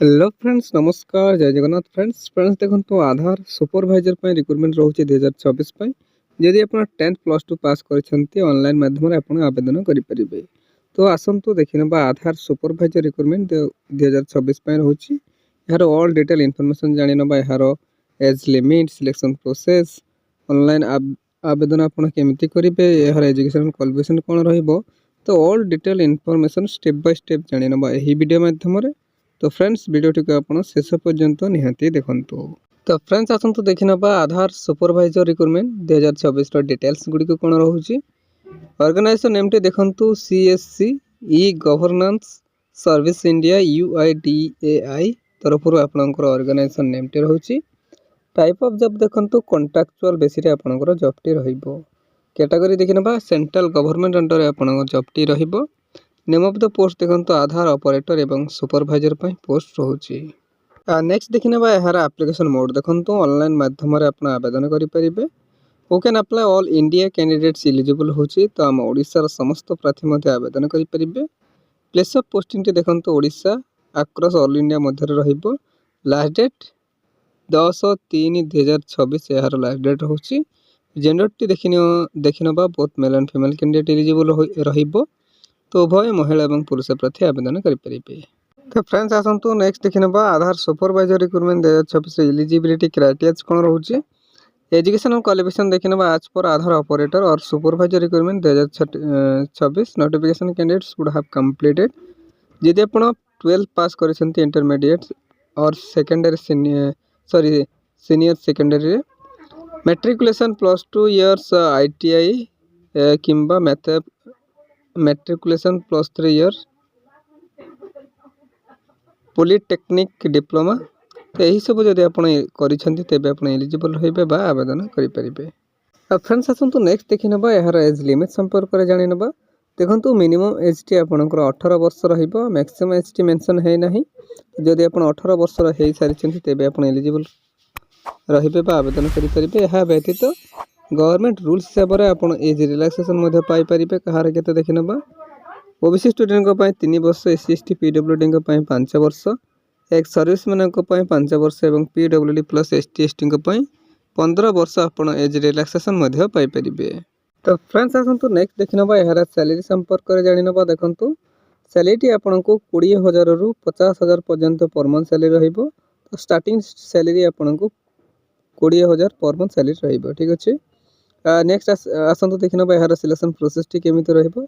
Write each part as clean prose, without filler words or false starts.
Hello friends नमस्कार जय Jagannath friends देखो आधार सुपरवाइजर रिक्रुटमेंट रोचे 2024 जदि आप 10th प्लस 2 पास कर ऑनलाइन माध्यम आप आवेदन करेंगे। तो आसतु देखने आधार सुपरवाइजर रिक्रुटमेंट 2024 रोचे यार ऑल डिटेल इनफॉरमेशन जानी ना यार age limit selection process online आवेदन आप केमी करेंगे यार एजुकेशन क्वालिफिकेशन कौन रही तो all detail information step by step जानी ना यही वीडियो माध्यम तो फ्रेंड्स वीडियोटी को आप शेष पर्यंत निहाती देखंतु। तो फ्रेंड्स आसतु देखि नबा आधार सुपरवाइजर रिक्रुटमेंट 2024 डिटेल्स गुडी को कोन रहउची। ऑर्गेनाइजेशन नेम टी देखंतु CSC e governance service India UIDAI तरफरु आपनकर ऑर्गेनाइजेशन नेम टी रहउची। टाइप ऑफ जॉब देखंतु कॉन्ट्रैक्चुअल बेसिस रे आपनकर जॉब टी रहिबो। कैटेगरी देखि नबा सेंट्रल गवर्नमेंट अंडर रे आपनकर जॉब टी रहिबो। नेम ऑफ द पोस्ट देखो आधार ऑपरेटर एवं सुपरवाइजर पोस्ट रोचे। नेक्स्ट देखने यार एप्लिकेशन मोड देखो ऑनलाइन माध्यम आप आवेदन करेंगे। Who can apply all India candidates eligible होची तो आम ओडिशार समस्त प्रार्थी आवेदन करेंगे। प्लेस ऑफ पोस्टिंग देखो ओडिशा आक्रॉस ऑल इंडिया मध्य रहिबो। लास्ट डेट 10/3/2026 यार लास्ट डेट होची। जेंडर टी देखिनबा both male and female candidate eligible रहिबो तो उभय महिला और पुरुष प्रार्थी आवेदन करेंगे। तो फ्रेंड्स आसतु नेक्स्ट देखने Aadhaar supervisor recruitment 2026 eligibility criteria कौन रोचे। एजुकेशन और क्वालिफिकेशन देखने आज पर आधार ऑपरेटर और supervisor recruitment 2026 notification candidates would have completed जदि आप 12 पास कर इंटरमीडिएट और secondary senior secondary matriculation +2 years ITI किंबा मैट्रिकुलेशन +3 इयर्स पॉलिटेक्निक डिप्लोमा तो यही सब जब आप एलिजिबल रही आवेदन करेंगे। फ्रेंड्स आसतु नेक्स्ट देखि ना यार एज लिमिट संपर्क में जानी ना देखो मिनिमम एज टी आपंकर 18 वर्ष मैक्सिमम एज टी मेंशन है ना जदि आप 18 वर्ष हो सारी तेज आप एलिजिबल रही आवेदन करेंगे। यह व्यतीत गवर्नमेंट रूल्स हिसाब से आप एज रिलैक्सेशन पाइपर कहार के देखि ना ओबीसी स्टूडेंट 3 वर्ष एससी एसटी पीडब्ल्यूडी 5 वर्ष एक सर्विस मैन 5 वर्ष और पीडब्ल्यूडी प्लस एसटी एसटी 15 वर्ष आप एज रिलैक्सेशन पाइपर। तो फ्रेंड्स आसतु नेक्स्ट देखना यार सैलरी संपर्क में जानी ना देखो सैलरी आपन को 20,000 रु 50,000 पर्यंत पर मंथ सैलरी रहिबो। तो स्टार्टिंग सैलरी आपन को 20,000 पर मंथ सैलरी रहिबो। ठीक अच्छे। नेक्स्ट आसतु देखना यार सिलेक्शन प्रोसेस टी केमिति रहिबो।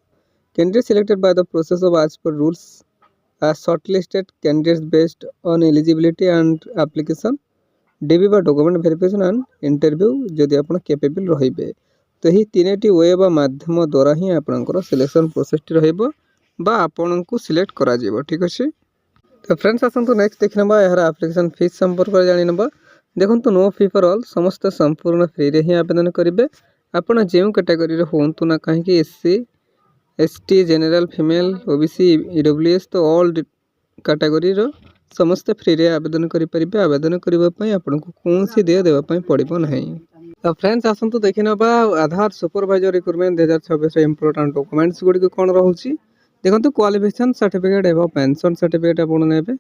Candidates selected by the process of as per rules are shortlisted candidates based on eligibility and application DB बा डॉक्यूमेंट वेरिफिकेशन एंड इंटरव्यू जदि आप कैपेबल रहिबे तो ही 3टी वे बा माध्यम द्वारा ही आपनकर सिलेक्शन प्रोसेस टी रहिबो बा आपन को सिलेक्ट करा जिवो। ठीक अछि। तो फ्रेंड्स आसंतु नेक्स्ट देखना यार एप्लिकेशन फीस संपर्क में जानि नबा देखंतु नो फी फॉर ऑल समस्त संपूर्ण फ्री रे ही आवेदन करिवे। आपण जेउ कैटेगरी रे होंतु ना काहे SC ST general female OBC EWS तो ऑल कैटेगरी रो समस्त फ्री रे आवेदन करेंगे। आवेदन करने आपको कौन सी दे देवाई पड़ो ना। तो फ्रेंड्स आसतु देखि ना Aadhaar supervisor recruitment 2026 important documents गुडी कौन रोचे। देखो क्वालिफिकेशन सर्टिफिकेट एवं पेंशन सर्टिफिकेट आपने नेबे।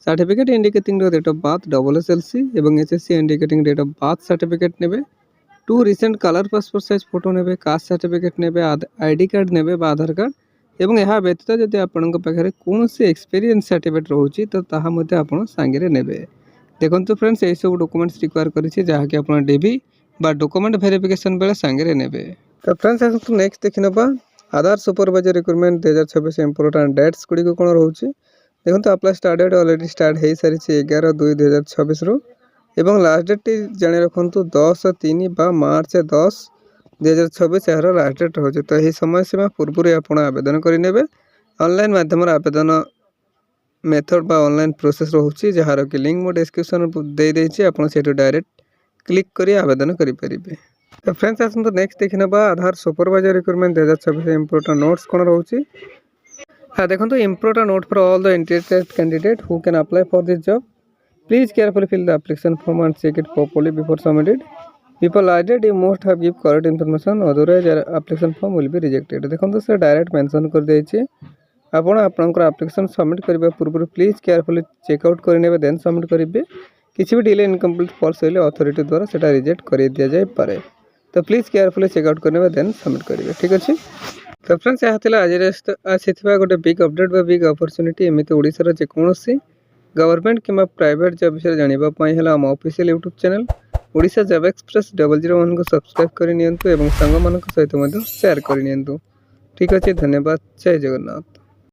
Certificate indicating date of birth SSLC एवं HSC indicating date of birth certificate नेबे। 2 recent colour passport size photo नेबे। कास्ट सर्टिफिकेट नेबे। आईडी कार्ड नेबे आधार कार्ड एवं यह व्यतीत जब आपण पाखे कौन से एक्सपीरियंस सर्टिफिकेट रोचे तो आप सांगे नेबे। देखो फ्रेंड्स यही सब डॉक्यूमेंट्स रिक्वायर करिछि जहाँकि आप डीबी बा डॉक्यूमेंट वेरिफिकेशन बेले सांगे नेबे। तो फ्रेंड्स आसतु नेक्स्ट देखि नबा Aadhaar supervisor recruitment 2026 important dates गुडी को कौन रोचे। देखो apply start date already start हो सारी 11/2/2026 रु एवं लास्ट डेट जाने रखु 10/3 बा मार्च 10/2026 यार लास्ट डेट हो। तो यही समय सीमा पूर्व आप आवेदन करेंगे। ऑनलाइन माध्यम आवेदन मेथड बा ऑनलाइन प्रोसेस रोचे जार कि लिंक मो डिस्क्रिप्शन दे देछि आप डायरेक्ट क्लिक करी आवेदन करेंगे। तो फ्रेंड्स आसतु नेक्स्ट देखि नबा Aadhaar supervisor recruitment 2026 important notes कौन रोचे। हाँ देखो important note for all the interested candidate who can apply for this job please carefully fill the application form and check it properly before submitted. People added you must have give correct information otherwise your application form will be rejected। देखो से direct mention कर देछि ଆପଣ ଆପଣଙ୍କର application submit କରିବା ପୂର୍ବରୁ please carefully checkout କରିନେବେ ଦେନ୍ submit କରିବେ। କିଛି ବି ଡିଲେ ଇନକମ୍ପ୍ଲିଟ୍ ଫଲ୍ସ ହେଲେ ଅଥରିଟି ଦ୍ୱାରା ସେଇଟା ରିଜେକ୍ଟ କରିଦିଆଯାଇପାରେ। ତ ପ୍ଲିଜ୍ କେୟାରଫୁଲି ଚେକ୍ଆଉଟ୍ କରିନେବେ ଦେନ୍ ସବମିଟ୍ କରିବେ। ଠିକ୍ ଅଛି। ତ ଫ୍ରେଣ୍ଡସ୍ ଏହା ଥିଲା ଆଜିର ଆସିଥିବା ଗୋଟେ ବିଗ୍ ଅପଡେଟ୍ ବା ବିଗ୍ ଅପରଚ୍ୟୁନିଟି। ଏମିତି ଓଡ଼ିଶାର ଯେକୌଣସି ଗଭର୍ଣ୍ଣମେଣ୍ଟ କିମ୍ବା ପ୍ରାଇଭେଟ୍ ଜବ୍ ବିଷୟରେ ଜାଣିବା ପାଇଁ ହେଲେ ଆମ official YouTube channel Odisha job express 001କୁ ସବସ୍କ୍ରାଇବ୍ କରିନିଅନ୍ତୁ ଏବଂ ସାଙ୍ଗମାନଙ୍କ ସହିତ ମଧ୍ୟ ସେୟାର କରିନିଅନ୍ତୁ। ଠିକ୍ ଅଛି, ଧନ୍ୟବାଦ। ଜୟ ଜଗନ୍ନାଥ।